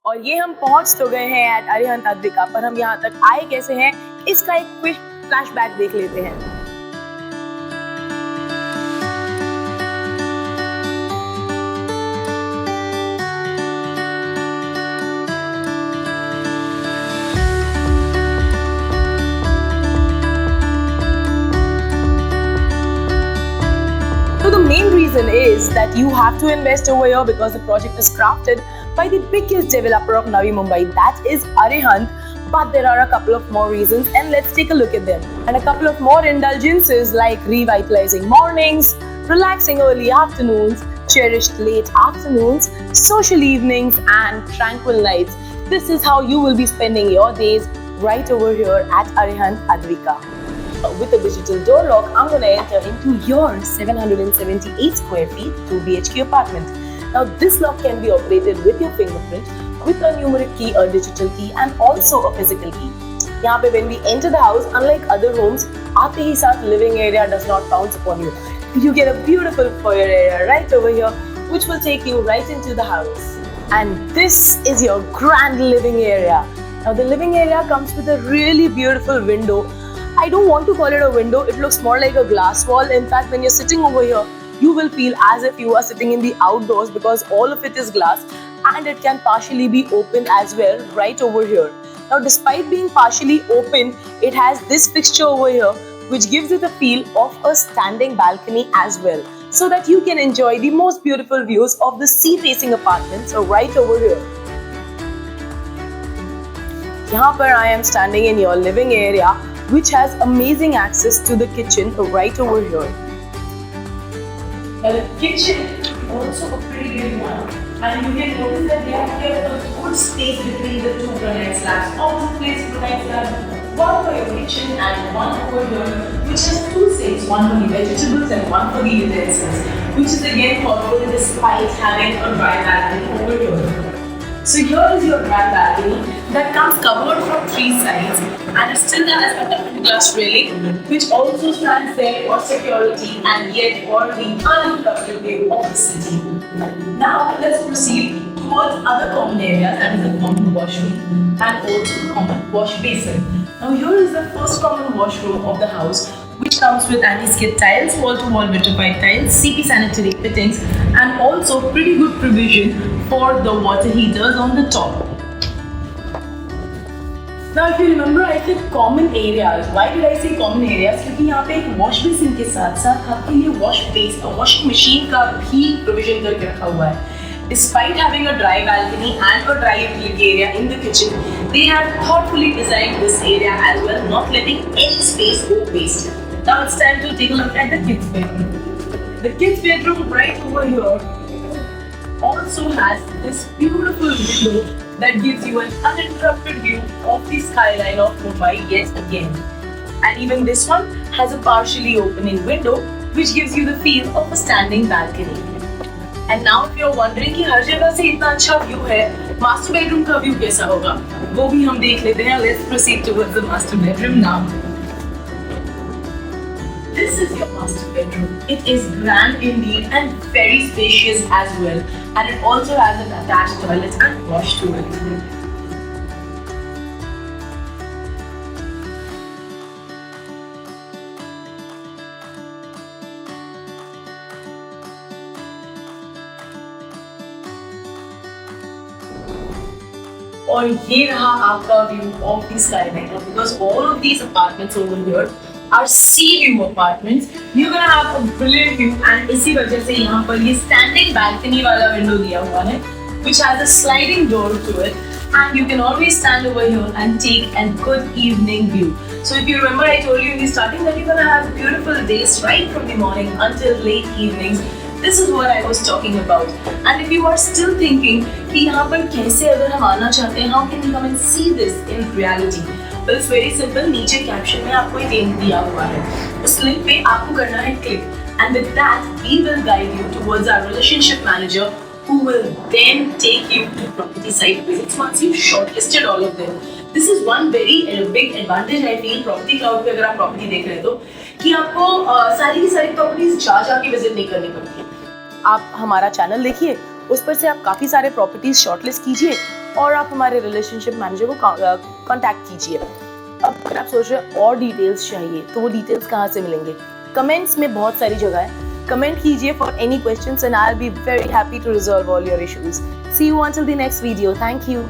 और ये हम पहुंच तो गए हैं एट अरिहंत अद्विका, पर हम यहाँ तक आए कैसे हैं इसका एक क्विक फ्लैशबैक देख लेते हैं। So the main reason is that you have to invest over here because the project is crafted by the biggest developer of Navi Mumbai, that is Arihant. But there are a couple of more reasons and let's take a look at them. And a couple of more indulgences like revitalizing mornings, relaxing early afternoons, cherished late afternoons, social evenings and tranquil nights. This is how you will be spending your days right over here at Arihant Advika. With a digital door lock, I'm going to enter into your 778 square feet 2 BHK apartment. Now this lock can be operated with your fingerprint, with a numeric key, a digital key and also a physical key. यहाँ पे when we enter the house, unlike other homes, आते ही साथ living area does not pounce upon you. You get a beautiful foyer area right over here, which will take you right into the house. And this is your grand living area. Now the living area comes with a really beautiful window. I don't want to call it a window, it looks more like a glass wall. In fact, when you're sitting over here, you will feel as if you are sitting in the outdoors because all of it is glass and it can partially be opened as well right over here. Now, despite being partially open, it has this fixture over here which gives it the feel of a standing balcony as well, so that you can enjoy the most beautiful views of the sea-facing apartments right over here. यहाँ पर I am standing in your living area, which has amazing access to the kitchen right over here. Now the kitchen is also a pretty big one, and you can notice that they have kept a good space between the two granite slabs. Opposite place granite slab, one for your kitchen and one over here, which has two sinks, one for the vegetables and one for the utensils, which is again possible despite having a dry balcony over here. So here is your dry balcony that comes covered from three sides and it still has a double glass railing which also stands there for security and yet for the uninterrupted view of the city. Now let's proceed towards other common areas, that is the common washroom and also the common wash basin. Now here is the first common washroom of the house, which comes with anti-skid tiles, wall-to-wall vitrified tiles, CP sanitary fittings and also pretty good provision for the water heaters on the top. Now if you remember, I said common areas. Why did I say common areas? क्योंकि यहाँ पे एक wash basin के साथ साथ आपके लिए washing machine का भी provision करके रखा हुआ है. Despite having a dry balcony and a dry utility area in the kitchen, they have thoughtfully designed this area as well, not letting any space go waste. Now it's time to take a look at the kids' bedroom. The kids' bedroom right over here also has this beautiful window that gives you an uninterrupted view of the skyline of Mumbai yet again. And even this one has a partially opening window which gives you the feel of a standing balcony. And now if you're wondering कि हर जगह से इतना अच्छा view है, master bedroom का view कैसा होगा, वो भी हम देख लेते हैं. Let's proceed towards the master bedroom now. This is your master bedroom. It is grand indeed and very spacious as well, and it also has an attached toilet and wash to it. और ये रहा आपका view of the skyline. Because all of these apartments over here are sea view apartments, you're gonna have a brilliant view, and इसी वजह से यहाँ पर ये standing balcony वाला window दिया हुआ है, which has a sliding door to it, and you can always stand over here and take a good evening view. So if you remember, I told you in the starting that you're gonna have beautiful days right from the morning until late evenings. This is what I was talking about. And if you are still thinking कि यहाँ पर कैसे अगर हम आना चाहते हैं, how can we come and see this in reality? Well, it's very simple. नीचे कैप्शन में आपको एक लिंक दिया हुआ है. उस लिंक पे आपको करना है click, and with that we will guide you towards our relationship manager, who will then take you to property site visits once you've shortlisted all of them. This is one very big advantage I feel Property Cloud पे अगर आप property देख रहे हो तो, कि आपको सारी की सारी प्रॉपर्टीज जा के विजिट नहीं करनी पड़ती है. आप हमारा चैनल देखिए, उस पर से आप काफी सारे प्रॉपर्टीज शॉर्टलिस्ट कीजिए और आप हमारे रिलेशनशिप मैनेजर को कांटेक्ट कीजिए। अब अगर आप सोच रहे हैं और डिटेल्स चाहिए तो वो डिटेल्स कहाँ से मिलेंगे? कमेंट्स में बहुत सारी जगह है, कमेंट कीजिए for any questions and I will be very happy to resolve all your issues. See you until the next video. Thank you.